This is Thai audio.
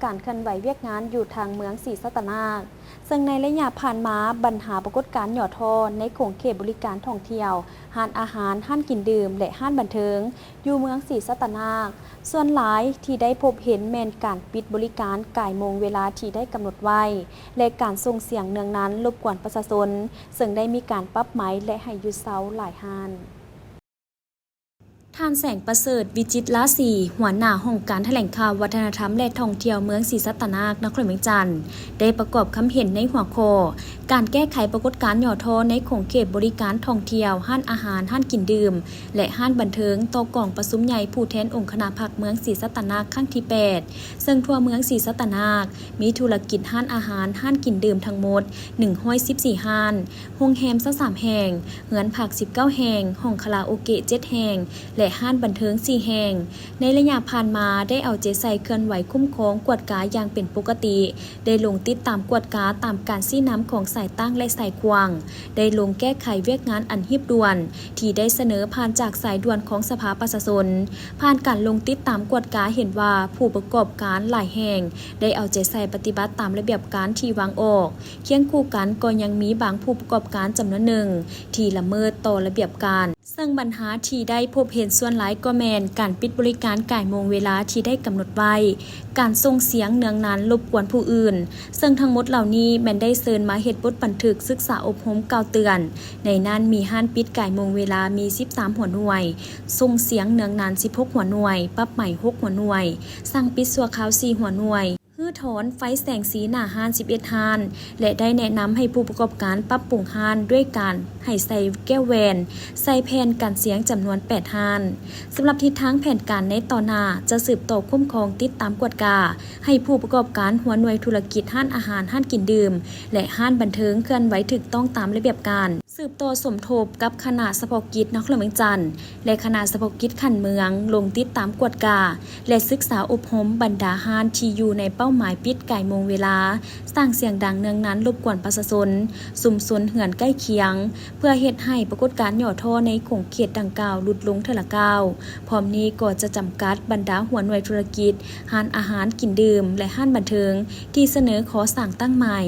การเคลื่อนไหวเวียกงานอยู่ทางเมืองศรีสัตนาคซึ่งในระยะผ่านมาปัญหาปรากฏการณ์หย่อทอในโขงเขตบริการท่องเที่ยวห้านอาหารห้านกินดื่มและห้านบันเทิงอยู่เมืองศรีสัตนาคส่วนหลายที่ได้พบเห็นแม่นการปิดบริการก่ายโมงเวลาที่ได้กำหนดไว้และการส่งเสียงเนืองนั้นรบกวนประชาชนซึ่งได้มีการปรับไหมและให้หยุดเซาหลายห้านท่านแสงประเสริฐวิจิตรลาศีหัวหน้าห้องการแถลงข่าววัฒนธรรมและท่องเที่ยวเมืองศรีสัตนาคนครเวียงจันทน์ได้ประกอบคำเห็นในหัวข้อการแก้ไขปรากฏการณ์หย่อทอในโขงเขตบริการท่องเที่ยวห้านอาหารห้านกินดื่มและห้านบันเทิงต่อกล่องประชุมใหญ่ผู้แทนองค์คณะพรรคเมืองศรีสัตนาคครั้งที่8ซึ่งทั่วเมืองศรีสัตนาคมีธุรกิจห้านอาหารห้านกินดื่มทั้งหมด114ห้านโรงแรม23แห่งเหือนผัก19แห่งห้องคาราโอเกะ7แห่งและห้านบันเทิง4แห่งในระยะผ่านมาได้เอาใจใส่เคลื่อนไหวคุ้มครองกวดกาอย่างเป็นปกติได้ลงติดตามกวดกาตามการซี้น้ำของสายตั้งและสายควางได้ลงแก้ไขเวียกงานอันหีบด่วนที่ได้เสนอผ่านจากสายด่วนของสภาประชาชนผ่านการลงติดตามกวดกาเห็นว่าผู้ประกอบการหลายแห่งได้เอาใจใส่ปฏิบัติตามระเบียบการที่วางออกเคียงคู่กันก็ยังมีบางผู้ประกอบการจำนวนหนึ่งที่ละเมิดต่อระเบียบการซึ่งปัญหาที่ได้พบเห็นส่วนหลายก็แมนการปิดบริการก่ายโมงเวลาที่ได้กำหนดไว้การส่งเสียงเนืองนานรบกวนผู้อื่นซึ่งทั้งหมดเหล่านี้แมนได้เชิญมาเฮ็ดบทบันทึกศึกษาอบรมกล่าวเตือนในนั้นมีห้านปิดก่ายโมงเวลามี13หัวหน่วยส่งเสียงเนืองนาน16หัวหน่วยปรับใหม่6หัวหน่วยสั่งปิดชั่วคราว4หัวหน่วยฮื้อถอนไฟแสงสีหน้าห้าน11ห้านและได้แนะนำให้ผู้ประกอบการปรับปรุงห้านด้วยการให้ใส่แก้วแวนใส่แผ่นกันเสียงจำนวน8ห้านสำหรับทิศทางแผนการในต่อหน้าจะสืบต่อคุ้มครองติดตามกวดกาให้ผู้ประกอบการหัวหน่วยธุรกิจห้านอาหารห้านกินดื่มและห้านบันเทิงเคลื่อนไหวถูกต้องตามระเบียบการสืบต่อสมทบกับคณะเฉพาะกิจนครเวียงจันทน์และคณะเฉพาะกิจขันเมืองลงติดตามกวดกาและศึกษาอบรมบรรดาห้านที่อยู่ในเป้าหมายปิดก่ายโมงเวลาสร้างเสียงดังเนืองนั้นรบกวนประชาชนสุ่มสนเหือนใกล้เคียงเพื่อเฮ็ดให้ปรากฏการณ์หย่อท่อในโขงเขตดังกล่าวลดลงเทอละก้าวพร้อมนี้ก็จะจำกัดบรรดาหัวหน่วยธุรกิจห้านอาหารกินดื่มและห้านบันเทิงที่เสนอขอสั่งตั้งใหม่